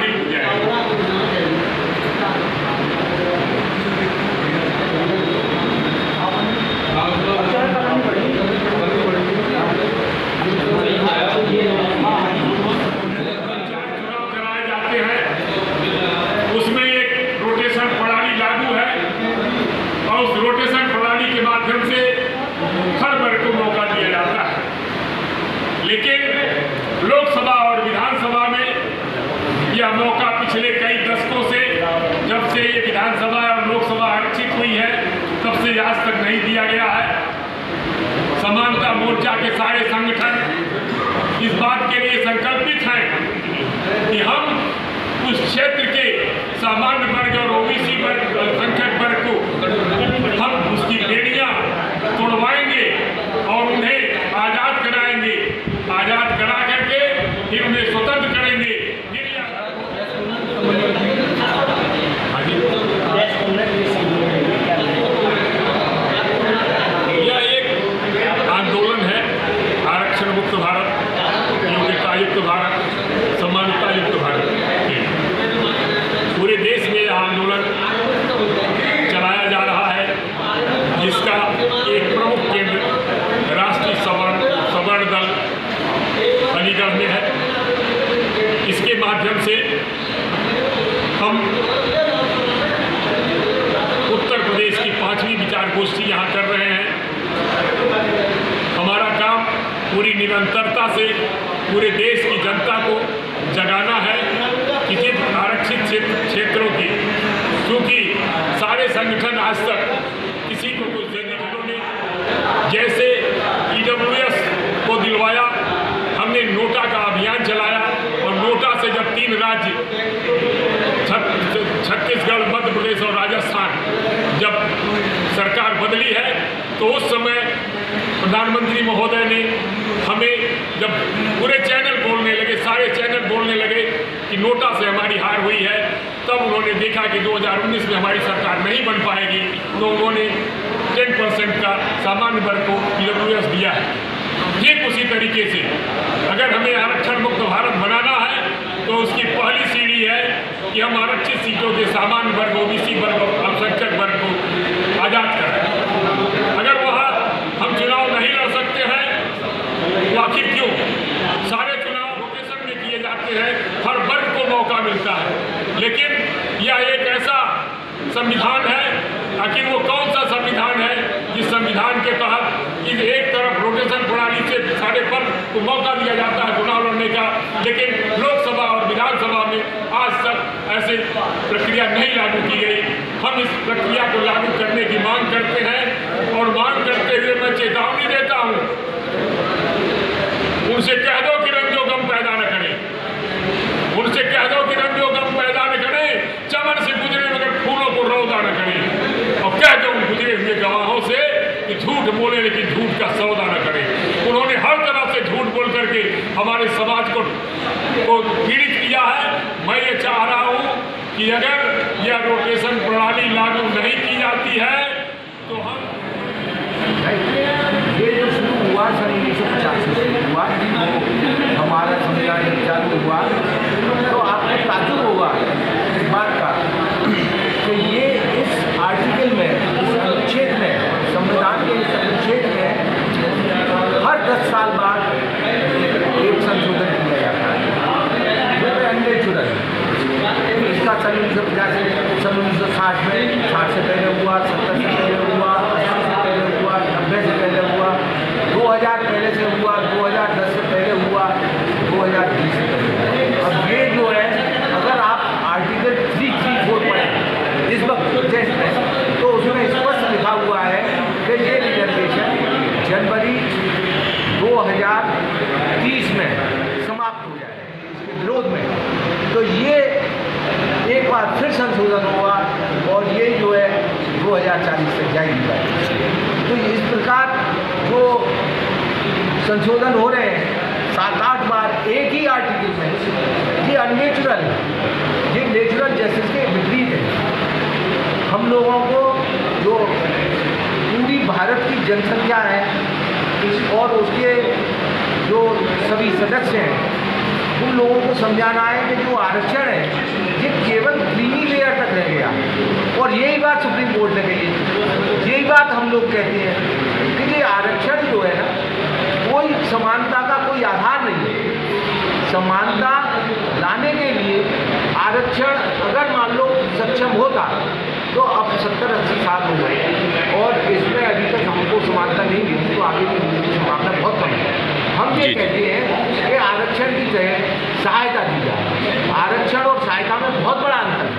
प्रभावित हो जाएगा। चुनाव कराए जाते हैं, उसमें एक रोटेशन प्रणाली लागू है और उस रोटेशन प्रणाली के माध्यम से हर वर्ग को मौका दिया जाता है। लेकिन लोकसभा और विधानसभा में यह मौका पिछले कई दशकों से, जब से ये विधानसभा और लोकसभा आरक्षित हुई है, तब से आज तक नहीं दिया गया है। समानता मोर्चा के सारे संगठन इस बात के लिए संकल्पित हैं कि हम उस क्षेत्र के सामान्य वर्ग और ओबीसी वर्ग, अल्पसंख्यक वर्ग को हम उसकी बेड़ियां तोड़वाएंगे और उन्हें आजाद कराएंगे। आजाद करा करके फिर उन्हें स्वतंत्र करेंगे। यह एक आंदोलन है, आरक्षण मुक्त भारत, योग्यता युक्त भारत, समानता युक्त भारत। पूरे देश में यह आंदोलन चलाया जा रहा है, जिसका एक प्रमुख केंद्र राष्ट्रीय सवर्ण दल अलीगढ़ में है। इसके माध्यम से हम उत्तर प्रदेश की 5वीं विचार गोष्ठी यहाँ कर रहे हैं। हमारा काम पूरी निरंतरता से पूरे देश की जनता को जगाना है कि जिन आरक्षित क्षेत्रों की, क्योंकि सारे संगठन आज तक किसी को कुछ देने ने, जैसे EWS को दिलवाया, हमने नोटा का अभियान चलाया और नोटा से जब 3 राज्य छत्तीसगढ़, मध्य प्रदेश और राजस्थान जब सरकार बदली है, तो उस समय प्रधानमंत्री महोदय ने हमें, जब पूरे चैनल बोलने लगे, सारे चैनल बोलने लगे कि नोटा से हमारी हार हुई है, तब उन्होंने देखा कि 2019 में हमारी सरकार नहीं बन पाएगी, तो उन्होंने 10% का सामान्य वर्ग को EWS दिया है। ठीक उसी तरीके से अगर हमें आरक्षण मुक्त भारत बनाना है, तो उसकी पहली सीढ़ी है कि हम आरक्षित सीटों के सामान्य वर्ग, ओबीसी वर्ग और अल्पसंख्यक वर्ग को आजाद करें। अगर वहाँ हम चुनाव नहीं लड़ सकते हैं, तो आखिर क्यों? सारे चुनाव रोटेशन में किए जाते हैं, हर वर्ग को मौका मिलता है। लेकिन यह एक ऐसा संविधान है, आखिर वो कौन सा संविधान है जिस संविधान के तहत इस एक तरफ रोटेशन प्रणाली से सारे वर्ग को मौका दिया जाता है चुनाव लड़ने का, लेकिन लोकसभा और विधानसभा में आज तक ऐसे प्रक्रिया नहीं लागू की गई। हम इस प्रक्रिया को लागू करने की मांग करते हैं और मांग करते हुए मैं चेतावनी देता हूँ, उनसे कह दो कि रंजो गम पैदा न करें, उनसे कह दो कि रंजो गम पैदा न करें, चमन से गुजरे मगर फूलों को रौदा न करें, और कह दो गुजरे हुए गवाहों से कि झूठ बोले लेकिन झूठ का सौदा न करें। उन्होंने हर तरह से झूठ बोल करके हमारे समाज को पीड़ित किया है। मैं ये चाह रहा हूँ कि अगर यह रोटेशन प्रणाली लागू नहीं की जाती है, तो हम ये जो शुरू हुआ सन 1985 से हुआ, हमारा संविधान चालू हुआ, तो आपको ताजुब होगा इस बात का कि ये इस आर्टिकल में, इस अनुच्छेद में, संविधान के इस अनुच्छेद में हर 10 साल बाद एक संशोधन किया जाता है। अननेचुरल इसका सन 1960 में, 60 से पहले हुआ, 70 से पहले हुआ, 80 से पहले हुआ, 90 से पहले हुआ, 2000 पहले से हुआ, 2010 से पहले हुआ, 2020 से पहले। अब ये जो है, अगर आप आर्टिकल 334 पढ़ें इस वक्त प्रोजेक्ट में, तो उसमें स्पष्ट लिखा हुआ है कि ये रिजर्वेशन जनवरी 2030 में समाप्त हो जाए, इसके विरोध में। तो ये एक बार फिर संशोधन हुआ और ये जो है 2040 तक जाएगी। तो इस प्रकार जो संशोधन हो रहे हैं 7-8 बार एक ही आर्टिकल में, ये अननेचुरल, ये नेचुरल जस्टिस के विपरीत है। हम लोगों को जो पूरी भारत की जनसंख्या है और उसके जो सभी सदस्य हैं उन लोगों को समझाना है कि जो आरक्षण है ये केवल क्रीमी लेयर तक रह गया। और यही बात सुप्रीम कोर्ट ने कही है, यही बात हम लोग कहते हैं कि ये आरक्षण जो है ना, कोई समानता का कोई आधार नहीं है। समानता लाने के लिए आरक्षण अगर मान लो सक्षम होता तो अब 70-80 साल हो गए और इसमें अभी तक हमको समानता नहीं मिली, तो आगे की संभावना बहुत कम है। हम ये कहते हैं कि आरक्षण की जगह सहायता दी जाए। आरक्षण और सहायता में बहुत बड़ा अंतर है।